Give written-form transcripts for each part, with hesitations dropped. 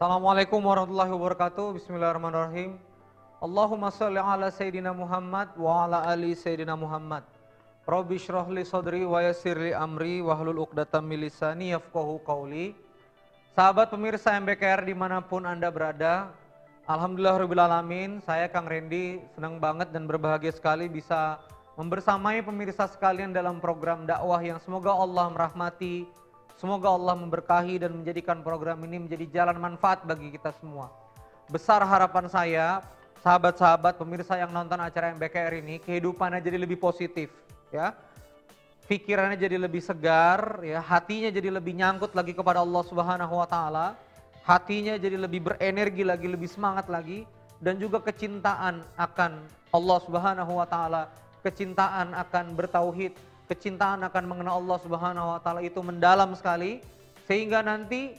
Assalamualaikum warahmatullahi wabarakatuh. Bismillahirrahmanirrahim. Allahumma sholli ala Sayyidina Muhammad wa ala ali Sayyidina Muhammad. Rabbi shrah li sadri wa yassir li amri wahlul 'uqdatam min lisani yafqahu qawli. Sahabat pemirsa MBKR dimanapun Anda berada, Alhamdulillahirabbil alamin, saya Kang Randy senang banget dan berbahagia sekali bisa membersamai pemirsa sekalian dalam program dakwah yang semoga Allah merahmati. Semoga Allah memberkahi dan menjadikan program ini menjadi jalan manfaat bagi kita semua. Besar harapan saya, sahabat-sahabat pemirsa yang nonton acara MBKR ini, kehidupannya jadi lebih positif, ya. Pikirannya jadi lebih segar, ya. Hatinya jadi lebih nyangkut lagi kepada Allah Subhanahu wa taala. Hatinya jadi lebih berenergi lagi, lebih semangat lagi, dan juga kecintaan akan Allah Subhanahu wa taala, kecintaan akan bertauhid, kecintaan akan mengenal Allah Subhanahu wa taala itu mendalam sekali sehingga nanti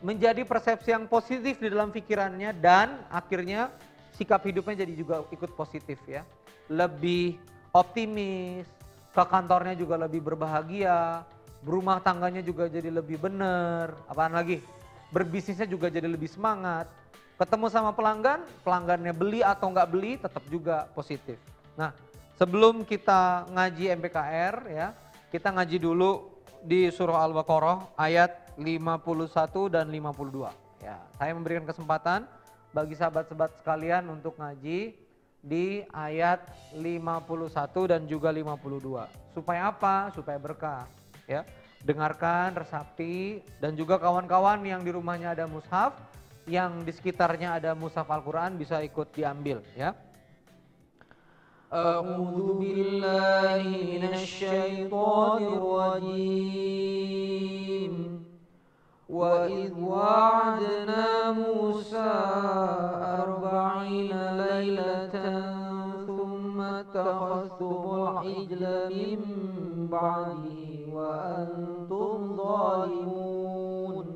menjadi persepsi yang positif di dalam pikirannya dan akhirnya sikap hidupnya jadi juga ikut positif, ya. Lebih optimis, ke kantornya juga lebih berbahagia, berumah tangganya juga jadi lebih benar, apaan lagi? Berbisnisnya juga jadi lebih semangat. Ketemu sama pelanggan, pelanggannya beli atau nggak beli tetap juga positif. Nah, sebelum kita ngaji MBKR, ya, kita ngaji dulu di surah Al-Baqarah ayat 51 dan 52. Ya, saya memberikan kesempatan bagi sahabat-sahabat sekalian untuk ngaji di ayat 51 dan juga 52. Supaya apa? Supaya berkah, ya. Dengarkan, resapi, dan juga kawan-kawan yang di rumahnya ada mushaf, yang di sekitarnya ada mushaf Al-Quran bisa ikut diambil, ya. أعوذ بالله من الشيطان الرجيم وإذ وعدنا موسى 40 ليلة ثم اتخذتم العجل من بعده وأنتم ظالمون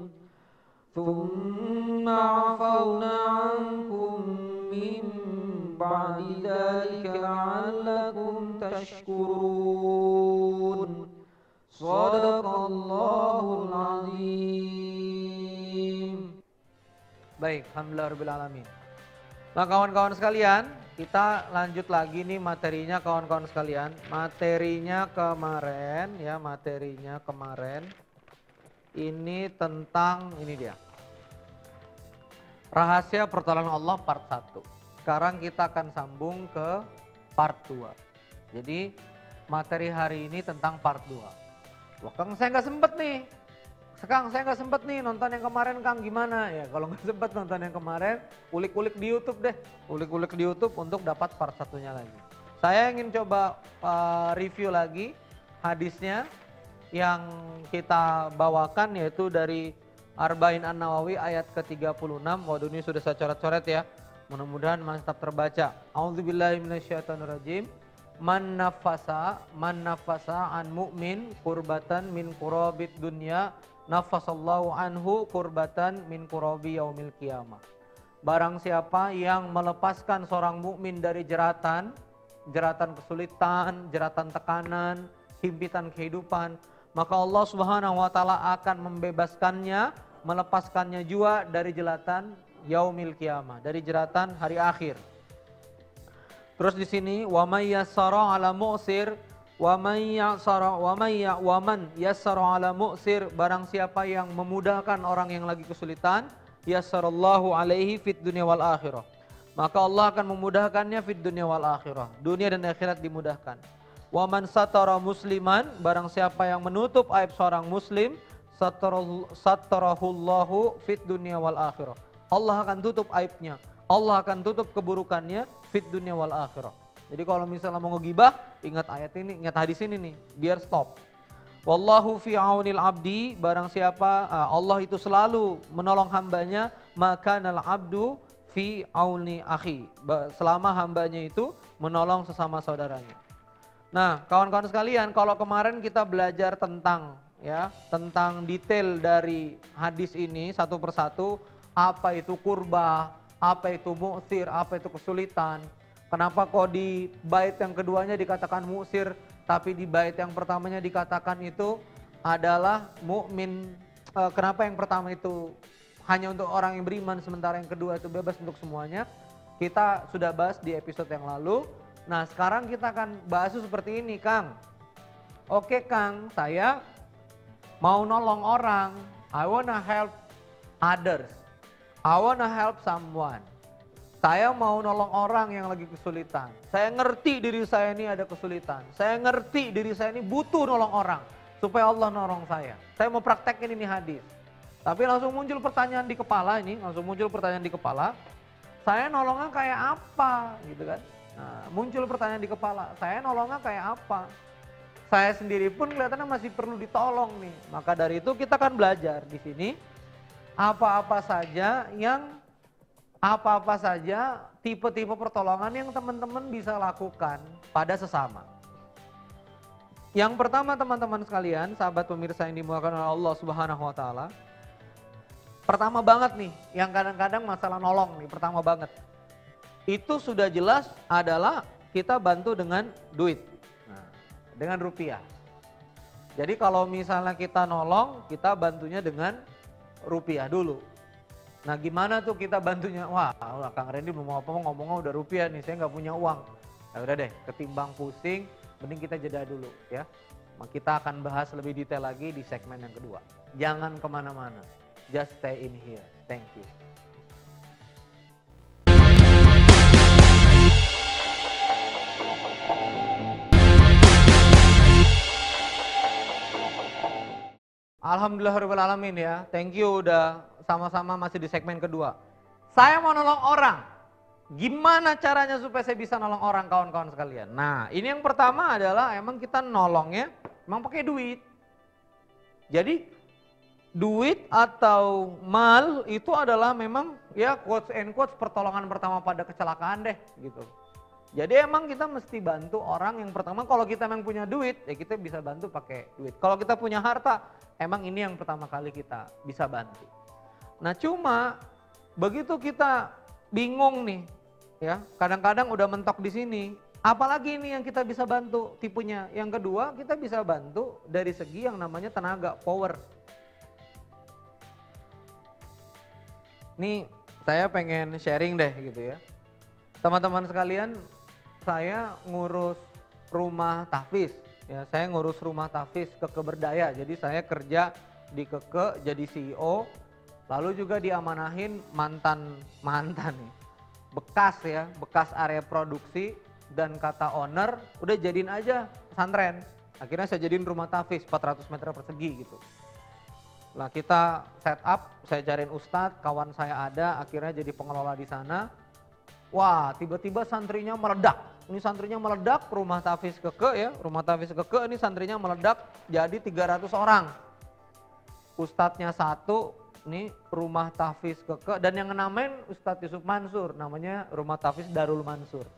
ثم عفونا عنكم من بعد ذلك لعلكم تشكرون صدق الله العظيم. Baik, alhamdulillahirabbil alamin. Nah, kawan-kawan sekalian, kita lanjut lagi nih materinya kawan-kawan sekalian. Materinya kemarin, ya, materinya kemarin ini tentang ini dia. Rahasia pertolongan Allah part 1. Sekarang kita akan sambung ke part 2. Jadi materi hari ini tentang part 2. Wah, Kang, saya nggak sempet nih. Kang, saya nggak sempet nih nonton yang kemarin, Kang, gimana? Ya, kalau nggak sempet nonton yang kemarin, ulik-ulik di YouTube deh. Ulik-ulik di YouTube untuk dapat part 1-nya lagi. Saya ingin coba review lagi hadisnya yang kita bawakan, yaitu dari Arba'in An-Nawawi ayat ke-36. Waduh, ini sudah saya coret-coret, ya. Mudah-mudahan mantap terbaca. A'udzubillahi minasyaitonirrajim. Man nafasa an mu'min kurbatan min kurabid dunya nafasallahu anhu kurbatan min kurabi yaumil qiyamah. Barang siapa yang melepaskan seorang mukmin dari jeratan kesulitan, jeratan tekanan, himpitan kehidupan, maka Allah Subhanahu wa taala akan membebaskannya, melepaskannya juga dari jeratan yaumil qiyamah, dari jeratan hari akhir. Terus di sini wa may yassara ala mu'sir wa man yassara ala mu'sir, barang siapa yang memudahkan orang yang lagi kesulitan, yassarallahu alaihi fid dunya wal akhirah, maka Allah akan memudahkannya fid dunya wal akhirah, dunia dan akhirat dimudahkan. Wa man satara musliman, barang siapa yang menutup aib seorang muslim, satarahullahu fid dunya wal akhirah, Allah akan tutup aibnya, Allah akan tutup keburukannya fit dunia wal akhirah. Jadi kalau misalnya mau ngegibah, ingat ayat ini, ingat hadis ini nih, biar stop. Wallahu fi aunil abdi, barang siapa Allah itu selalu menolong hambanya, maka nal abdu fi auni akhi, selama hambanya itu menolong sesama saudaranya. Nah, kawan-kawan sekalian, kalau kemarin kita belajar tentang, ya, tentang detail dari hadis ini satu persatu. Apa itu kurbah, apa itu mu'sir, apa itu kesulitan. Kenapa kok di bait yang keduanya dikatakan mu'sir, tapi di bait yang pertamanya dikatakan itu adalah mukmin. Kenapa yang pertama itu hanya untuk orang yang beriman, sementara yang kedua itu bebas untuk semuanya. Kita sudah bahas di episode yang lalu. Nah sekarang kita akan bahas seperti ini, Kang. Oke Kang, saya mau nolong orang. I wanna help others. I wanna help someone. Saya mau nolong orang yang lagi kesulitan. Saya ngerti diri saya ini ada kesulitan. Saya ngerti diri saya ini butuh nolong orang. Supaya Allah nolong saya. Saya mau praktekin ini hadis. Tapi langsung muncul pertanyaan di kepala ini. Saya nolongnya kayak apa gitu kan. Nah, muncul pertanyaan di kepala. Saya nolongnya kayak apa. Saya sendiri pun kelihatannya masih perlu ditolong nih. Maka dari itu kita akan belajar di sini. Apa-apa saja tipe-tipe pertolongan yang teman-teman bisa lakukan pada sesama. Yang pertama teman-teman sekalian, sahabat pemirsa yang dimuliakan oleh Allah Subhanahu wa taala. Pertama banget nih, yang kadang-kadang masalah nolong nih, pertama banget. Itu sudah jelas adalah kita bantu dengan duit. Nah, dengan rupiah. Jadi kalau misalnya kita nolong, kita bantunya dengan rupiah dulu. Nah gimana tuh kita bantunya? Wah Kang Randy belum mau apa-apa ngomongnya udah rupiah nih, saya nggak punya uang. Ya udah deh, ketimbang pusing, mending kita jeda dulu ya. Kita akan bahas lebih detail lagi di segmen yang kedua. Jangan kemana-mana, just stay in here. Thank you. Alhamdulillahirrahmanirrahim ya, thank you udah sama-sama masih di segmen kedua. Saya mau nolong orang, gimana caranya supaya saya bisa nolong orang kawan-kawan sekalian. Nah ini yang pertama adalah emang kita nolongnya emang pakai duit. Jadi duit atau mal itu adalah memang ya quotes and quotes pertolongan pertama pada kecelakaan deh gitu. Jadi emang kita mesti bantu orang yang pertama kalau kita memang punya duit ya kita bisa bantu pakai duit. Kalau kita punya harta emang ini yang pertama kali kita bisa bantu. Nah cuma begitu kita bingung nih ya kadang-kadang udah mentok di sini. Apalagi ini yang kita bisa bantu tipenya. Yang kedua kita bisa bantu dari segi yang namanya tenaga, power. Nih saya pengen sharing deh gitu ya. Teman-teman sekalian, saya ngurus rumah tahfiz. Ya, saya ngurus rumah tahfiz Keke Berdaya. Jadi saya kerja di Keke jadi CEO. Lalu juga diamanahin mantan nih. Bekas area produksi dan kata owner, udah jadiin aja pesantren. Akhirnya saya jadiin rumah tahfiz 400 meter persegi gitu. Lah kita set up, saya cariin ustadz, kawan saya ada, akhirnya jadi pengelola di sana. Wah, tiba-tiba santrinya meledak. Ini santrinya meledak, rumah tahfiz Keke ya, rumah tahfiz Keke ini santrinya meledak jadi 300 orang. Ustadznya satu, ini rumah tahfiz Keke dan yang namain Ustadz Yusuf Mansur, namanya rumah tahfiz Darul Mansur.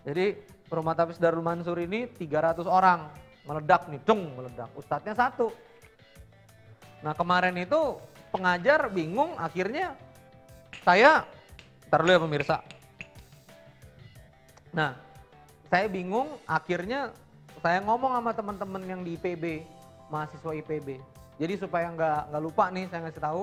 Jadi rumah tahfiz Darul Mansur ini 300 orang, meledak nih, meledak. Ustadznya satu. Nah kemarin itu pengajar bingung, akhirnya saya, ntar dulu ya pemirsa. Nah saya bingung, akhirnya saya ngomong sama teman-teman yang di IPB, mahasiswa IPB. Jadi supaya nggak lupa nih saya ngasih tahu,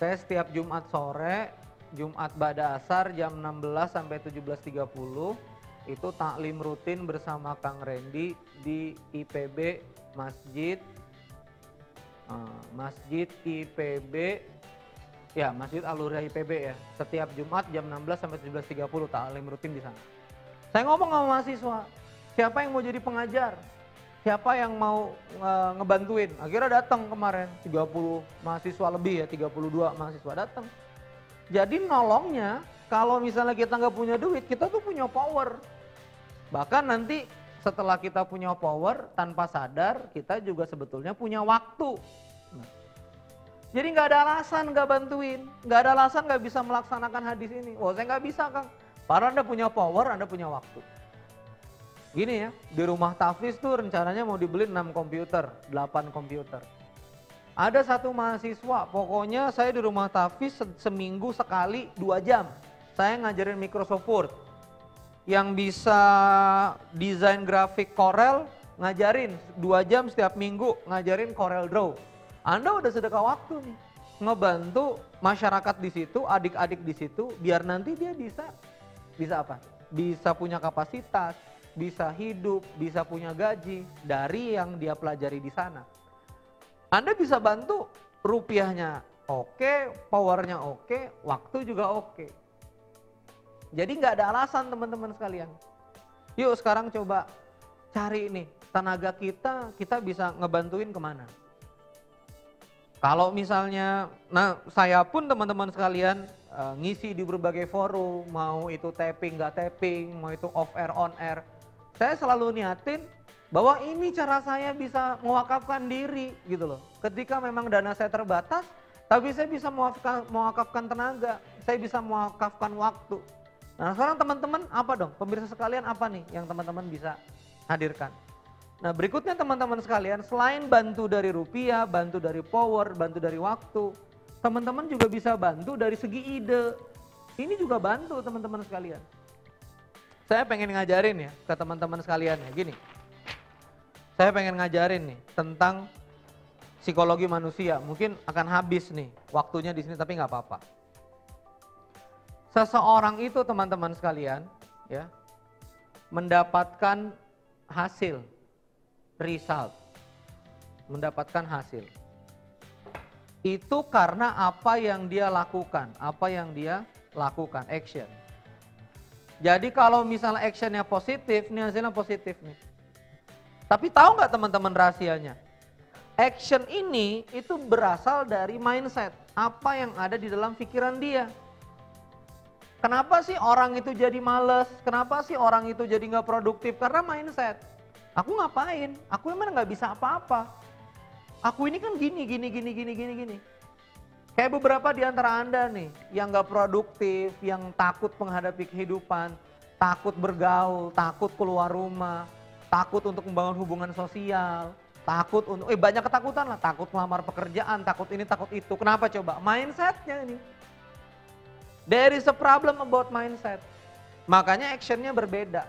saya setiap Jumat sore, Jumat Ba'da Asar jam 16 sampai 17.30 itu taklim rutin bersama Kang Randy di IPB Masjid IPB ya, Masjid Al-Huda IPB ya. Setiap Jumat jam 16 sampai 17.30 taklim rutin di sana. Saya ngomong sama mahasiswa, siapa yang mau jadi pengajar? Siapa yang mau ngebantuin? Akhirnya datang kemarin 30 mahasiswa lebih ya, 32 mahasiswa datang. Jadi nolongnya kalau misalnya kita nggak punya duit, kita tuh punya power. Bahkan nanti setelah kita punya power, tanpa sadar kita juga sebetulnya punya waktu. Jadi nggak ada alasan nggak bantuin, nggak ada alasan nggak bisa melaksanakan hadis ini. Oh saya nggak bisa Kang, padahal Anda punya power, Anda punya waktu. Gini ya, di rumah tahfiz tuh rencananya mau dibeli 6 komputer, 8 komputer. Ada satu mahasiswa, pokoknya saya di rumah tahfiz seminggu sekali 2 jam. Saya ngajarin Microsoft Word. Yang bisa desain grafik Corel, ngajarin 2 jam setiap minggu, ngajarin Corel Draw. Anda udah sedekah waktu nih. ngebantu masyarakat di situ, adik-adik di situ, biar nanti dia bisa apa? Bisa punya kapasitas, bisa hidup, bisa punya gaji dari yang dia pelajari di sana. Anda bisa bantu rupiahnya oke, powernya oke, waktu juga oke. Jadi nggak ada alasan teman-teman sekalian. Yuk sekarang coba cari nih tenaga kita bisa ngebantuin kemana. Kalau misalnya, nah saya pun teman-teman sekalian ngisi di berbagai forum, mau itu tapping, nggak tapping, mau itu off air, on air. Saya selalu niatin bahwa ini cara saya bisa mewakafkan diri gitu loh. Ketika memang dana saya terbatas, tapi saya bisa mewakafkan tenaga, saya bisa mewakafkan waktu. Nah sekarang teman-teman apa dong, pemirsa sekalian apa nih yang teman-teman bisa hadirkan? Nah berikutnya teman-teman sekalian, selain bantu dari rupiah, bantu dari power, bantu dari waktu, teman-teman juga bisa bantu dari segi ide. Ini juga bantu teman-teman sekalian. Saya pengen ngajarin ya ke teman-teman sekalian ya, gini. Saya pengen ngajarin nih tentang psikologi manusia, mungkin akan habis nih waktunya di sini tapi nggak apa-apa. Seseorang itu teman-teman sekalian ya mendapatkan hasil, result, mendapatkan hasil. Itu karena apa yang dia lakukan, action. Jadi kalau misalnya actionnya positif, nih hasilnya positif nih. Tapi tahu nggak teman-teman rahasianya? Action ini itu berasal dari mindset, apa yang ada di dalam pikiran dia. Kenapa sih orang itu jadi males? Kenapa sih orang itu jadi nggak produktif? Karena mindset. Aku ngapain? Aku emang nggak bisa apa-apa. Aku ini kan gini. Kayak beberapa di antara Anda nih yang nggak produktif, yang takut menghadapi kehidupan, takut bergaul, takut keluar rumah, takut untuk membangun hubungan sosial, takut untuk banyak ketakutan lah, takut melamar pekerjaan, takut ini, takut itu. Kenapa coba? Mindsetnya ini. There is a problem about mindset. Makanya actionnya berbeda.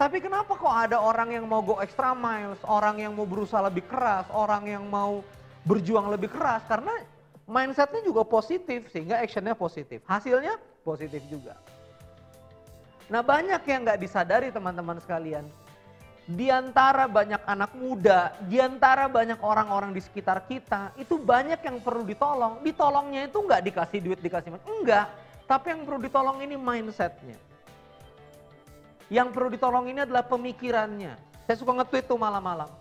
Tapi kenapa kok ada orang yang mau go extra miles, orang yang mau berusaha lebih keras, orang yang mau berjuang lebih keras, karena mindsetnya juga positif sehingga actionnya positif. Hasilnya positif juga. Nah banyak yang nggak disadari teman-teman sekalian. Di antara banyak anak muda, di antara banyak orang-orang di sekitar kita, itu banyak yang perlu ditolong. Ditolongnya itu nggak dikasih duit, dikasih enggak. Tapi yang perlu ditolong ini mindsetnya. Yang perlu ditolong ini adalah pemikirannya. Saya suka nge-tweet tuh malam-malam.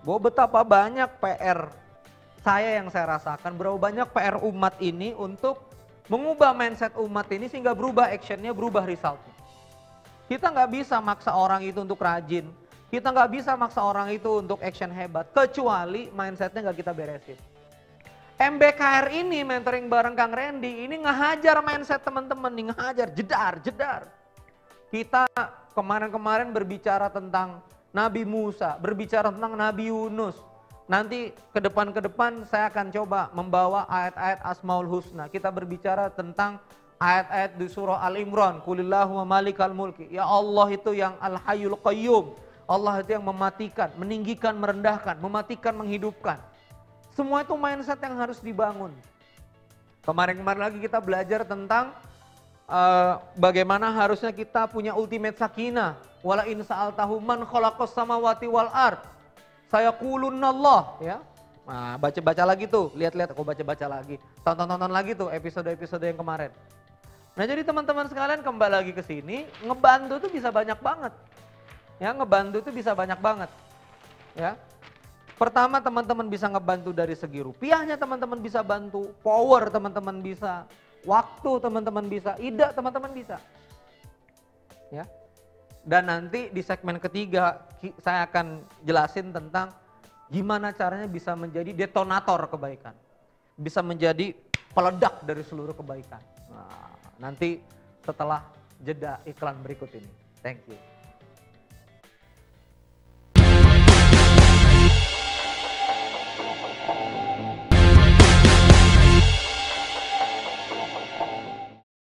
Bahwa betapa banyak PR saya yang saya rasakan, berapa banyak PR umat ini untuk mengubah mindset umat ini sehingga berubah actionnya, berubah resultnya. Kita nggak bisa maksa orang itu untuk rajin. Kita nggak bisa maksa orang itu untuk action hebat. Kecuali mindsetnya nggak kita beresin. MBKR ini mentoring bareng Kang Randy ini ngehajar mindset teman-teman nih, ngehajar, jedar. Kita kemarin-kemarin berbicara tentang Nabi Musa, berbicara tentang Nabi Yunus. Nanti ke depan saya akan coba membawa ayat-ayat Asmaul Husna. Kita berbicara tentang ayat-ayat di surah Al-Imran. Qulillahumma malikal mulki. Ya Allah itu yang Al-Hayyul Qayyum. Allah itu yang mematikan, meninggikan, merendahkan, mematikan, menghidupkan. Semua itu mindset yang harus dibangun. Kemarin-kemarin lagi kita belajar tentang bagaimana harusnya kita punya ultimate sakinah. Wala in sa'altahu man khalaqas samawati wal ard. Sayaqulunallah ya. Nah, baca-baca lagi tuh, lihat-lihat aku baca-baca lagi. Tonton lagi tuh episode-episode yang kemarin. Nah, jadi teman-teman sekalian kembali lagi ke sini, ngebantu tuh bisa banyak banget. Ya, ngebantu tuh bisa banyak banget. Ya. Pertama teman-teman bisa ngebantu dari segi rupiahnya, teman-teman bisa bantu, power teman-teman bisa, waktu teman-teman bisa, ide teman-teman bisa. Ya. Dan nanti di segmen ketiga saya akan jelasin tentang gimana caranya bisa menjadi detonator kebaikan. Bisa menjadi peledak dari seluruh kebaikan. Nah, nanti setelah jeda iklan berikut ini. Thank you.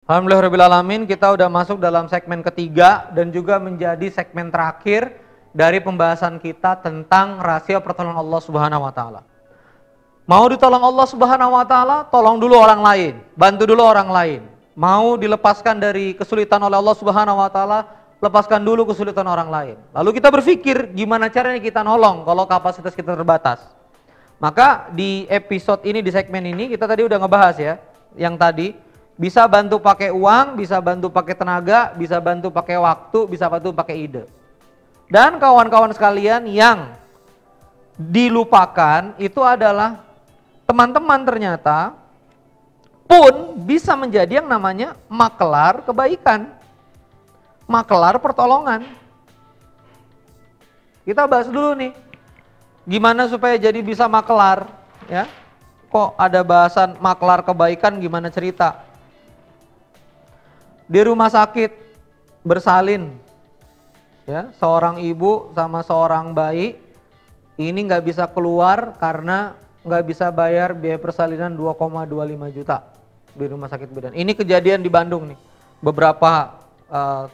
Alhamdulillahirrahmanirrahim, kita udah masuk dalam segmen ketiga dan juga menjadi segmen terakhir dari pembahasan kita tentang rahasia pertolongan Allah Subhanahu wa taala. Mau ditolong Allah Subhanahu wa taala, tolong dulu orang lain, bantu dulu orang lain. Mau dilepaskan dari kesulitan oleh Allah Subhanahu wa taala, lepaskan dulu kesulitan orang lain. Lalu kita berpikir gimana caranya kita nolong kalau kapasitas kita terbatas. Maka di episode ini, di segmen ini kita tadi udah ngebahas ya, yang tadi bisa bantu pakai uang, bisa bantu pakai tenaga, bisa bantu pakai waktu, bisa bantu pakai ide. Dan kawan-kawan sekalian, yang dilupakan itu adalah teman-teman ternyata pun bisa menjadi yang namanya makelar kebaikan, makelar pertolongan. Kita bahas dulu nih, gimana supaya jadi bisa makelar, ya? Kok ada bahasan makelar kebaikan, gimana cerita? Di rumah sakit bersalin, ya, seorang ibu sama seorang bayi ini nggak bisa keluar karena nggak bisa bayar biaya persalinan 2,25 juta di rumah sakit bidan. Ini kejadian di Bandung nih, beberapa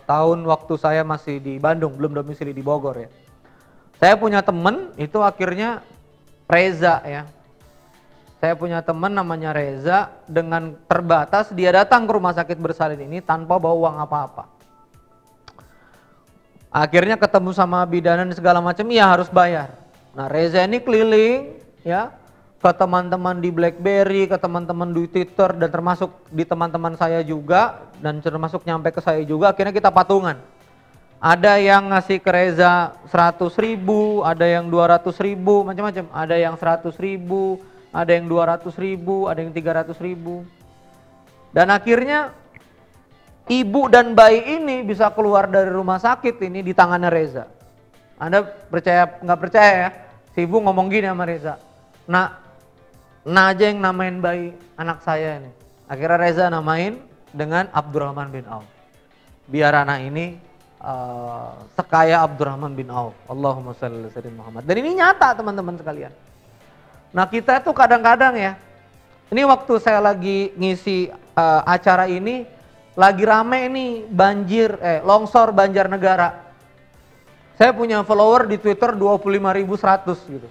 tahun waktu saya masih di Bandung, belum domisili di Bogor ya. Saya punya temen itu akhirnya Reza ya. Saya punya temen namanya Reza, dengan terbatas dia datang ke rumah sakit bersalin ini tanpa bawa uang apa-apa. Akhirnya ketemu sama bidanan segala macam, iya harus bayar. Nah Reza ini keliling ya, ke teman-teman di BlackBerry, ke teman-teman di Twitter, dan termasuk di teman-teman saya juga, dan termasuk nyampe ke saya juga. Akhirnya kita patungan. Ada yang ngasih ke Reza 100.000, ada yang 200.000, macam-macam. Ada yang 100.000, ada yang 200.000, ada yang 300.000. Dan akhirnya ibu dan bayi ini bisa keluar dari rumah sakit ini di tangannya Reza. Anda percaya nggak percaya ya? Si ibu ngomong gini sama Reza, nah aja yang namain bayi anak saya ini. Akhirnya Reza namain dengan Abdurrahman bin Auf. Biar anak ini sekaya Abdurrahman bin Auf. Allahumma shalli ala sayyidina Muhammad. Dan ini nyata teman-teman sekalian. Nah kita tuh kadang-kadang ya, ini waktu saya lagi ngisi acara ini, lagi rame nih longsor Banjarnegara. Saya punya follower di Twitter 25.100 gitu.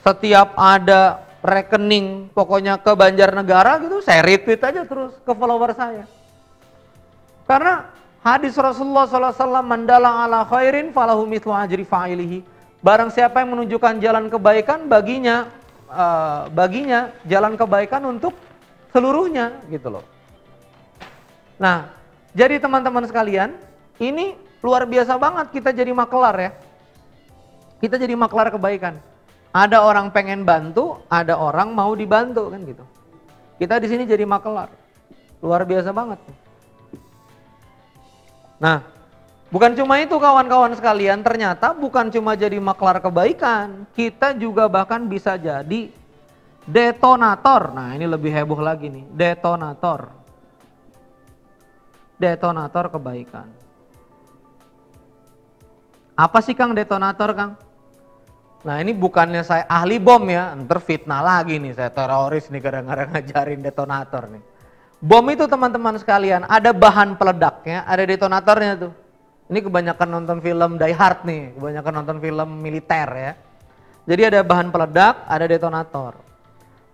Setiap ada rekening pokoknya ke Banjarnegara gitu, saya retweet aja terus ke follower saya. Karena hadis Rasulullah SAW, mandalang ala khairin falahu mithlu ajri fa'ilihi. Barang siapa yang menunjukkan jalan kebaikan, baginya jalan kebaikan untuk seluruhnya gitu loh. Nah, jadi teman-teman sekalian, ini luar biasa banget kita jadi makelar ya. Kita jadi makelar kebaikan. Ada orang pengen bantu, ada orang mau dibantu kan gitu. Kita di sini jadi makelar. Luar biasa banget. Nah, bukan cuma itu kawan-kawan sekalian, ternyata bukan cuma jadi makelar kebaikan, kita juga bahkan bisa jadi detonator. Nah, ini lebih heboh lagi nih, detonator. Detonator kebaikan. Apa sih Kang detonator, Kang? Nah ini bukannya saya ahli bom ya, ntar fitnah lagi nih, saya teroris nih kadang-kadang ngajarin detonator nih. Bom itu teman-teman sekalian ada bahan peledaknya, ada detonatornya tuh. Ini kebanyakan nonton film Die Hard nih, kebanyakan nonton film militer ya. Jadi ada bahan peledak, ada detonator.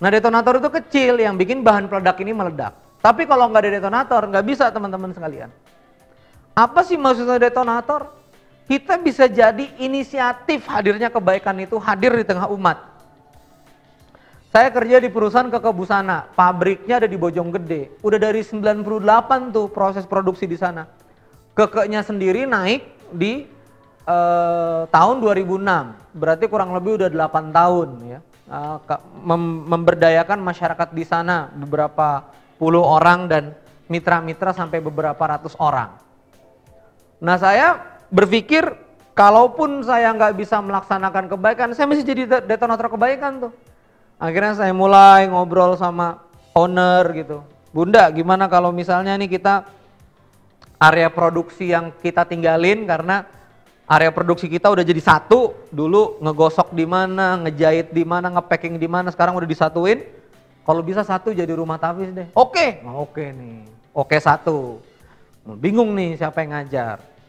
Nah detonator itu kecil yang bikin bahan peledak ini meledak. Tapi kalau nggak ada detonator nggak bisa teman-teman sekalian. Apa sih maksudnya detonator? Kita bisa jadi inisiatif hadirnya kebaikan itu hadir di tengah umat. Saya kerja di perusahaan Keke Busana, pabriknya ada di Bojonggede. Udah dari 98 tuh proses produksi di sana. Kekenya sendiri naik di tahun 2006, berarti kurang lebih udah 8 tahun ya. Memberdayakan masyarakat di sana, beberapa puluh orang dan mitra-mitra sampai beberapa ratus orang. Nah saya berpikir, kalaupun saya nggak bisa melaksanakan kebaikan, saya mesti jadi detonator kebaikan tuh. Akhirnya saya mulai ngobrol sama owner gitu. Bunda, gimana kalau misalnya nih kita area produksi yang kita tinggalin karena area produksi kita udah jadi satu, dulu ngegosok di mana, ngejahit di mana, ngepacking di mana, sekarang udah disatuin. Kalau bisa satu jadi rumah tapis deh. Oke, oke nih. Oke satu. Bingung nih siapa yang ngajar.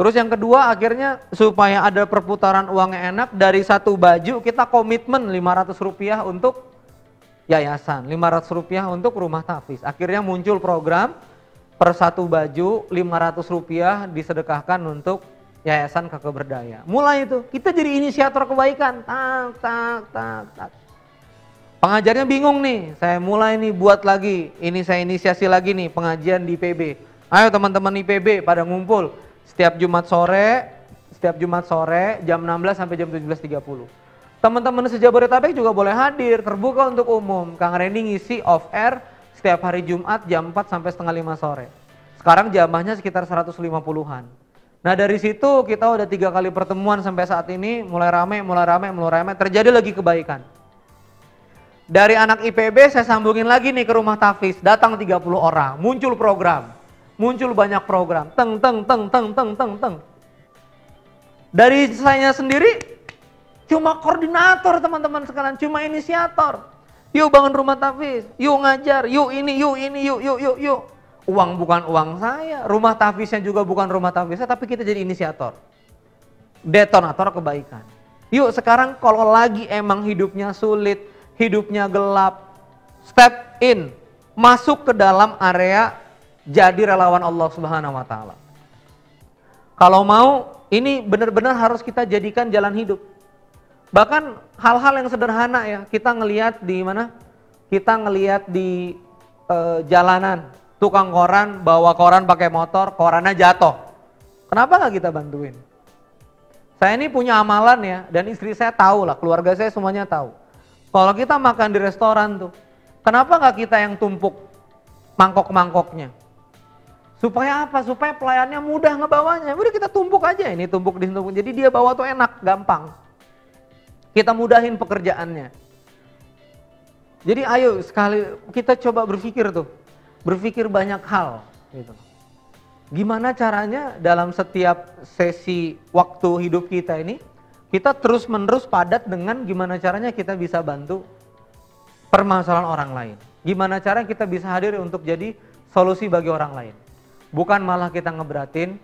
Terus yang kedua akhirnya supaya ada perputaran uangnya enak, dari satu baju kita komitmen 500 rupiah untuk yayasan, 500 rupiah untuk rumah tahfiz. Akhirnya muncul program per satu baju 500 rupiah disedekahkan untuk yayasan kakak berdaya. Mulai itu kita jadi inisiator kebaikan. Tak. Pengajarnya bingung nih, saya mulai nih buat lagi, ini saya inisiasi lagi nih pengajian di IPB. Ayo teman-teman IPB pada ngumpul setiap Jumat sore jam 16 sampai jam 17.30. Teman-teman se-Jabodetabek juga boleh hadir, terbuka untuk umum. Kang Reni ngisi off air setiap hari Jumat jam 4 sampai setengah 5 sore. Sekarang jamaahnya sekitar 150-an. Nah dari situ kita udah 3 kali pertemuan sampai saat ini, mulai rame, terjadi lagi kebaikan. Dari anak IPB saya sambungin lagi nih ke rumah tahfiz, datang 30 orang, muncul program, muncul banyak program, teng. Dari saya sendiri cuma koordinator teman-teman sekalian, cuma inisiator. Yuk bangun rumah tahfiz, yuk ngajar, yuk ini, yuk. Uang bukan uang saya, rumah tahfiznya juga bukan rumah tahfiz saya, tapi kita jadi inisiator. Detonator kebaikan. Yuk sekarang kalau lagi emang hidupnya sulit, hidupnya gelap, step in, masuk ke dalam area jadi relawan Allah Subhanahu wa taala. Kalau mau, ini benar-benar harus kita jadikan jalan hidup. Bahkan hal-hal yang sederhana ya, kita ngelihat di mana? Kita ngelihat di jalanan, tukang koran bawa koran pakai motor, korannya jatuh. Kenapa nggak kita bantuin? Saya ini punya amalan ya, dan istri saya tahu lah, keluarga saya semuanya tahu. Kalau kita makan di restoran tuh, kenapa nggak kita yang tumpuk mangkok-mangkoknya? Supaya apa? Supaya pelayannya mudah ngebawanya. Udah kita tumpuk aja, ini tumpuk di sini. Jadi dia bawa tuh enak, gampang. Kita mudahin pekerjaannya. Jadi ayo sekali kita coba berpikir tuh, berpikir banyak hal. Gitu. Gimana caranya dalam setiap sesi waktu hidup kita ini, kita terus menerus padat dengan gimana caranya kita bisa bantu permasalahan orang lain. Gimana caranya kita bisa hadir untuk jadi solusi bagi orang lain. Bukan malah kita ngeberatin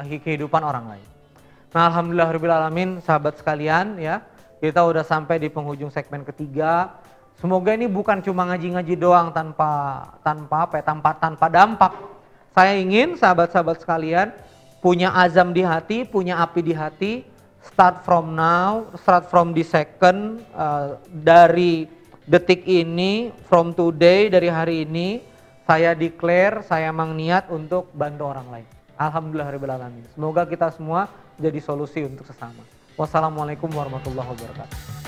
kehidupan orang lain. Nah alhamdulillahirrahmanirrahim sahabat sekalian ya. Kita udah sampai di penghujung segmen ketiga. Semoga ini bukan cuma ngaji-ngaji doang tanpa dampak. Saya ingin sahabat-sahabat sekalian punya azam di hati, punya api di hati. Start from now, start from the second, dari detik ini, from today, dari hari ini, saya declare, saya emang niat untuk bantu orang lain. Alhamdulillahirrahmanirrahim. Semoga kita semua jadi solusi untuk sesama. Wassalamualaikum warahmatullahi wabarakatuh.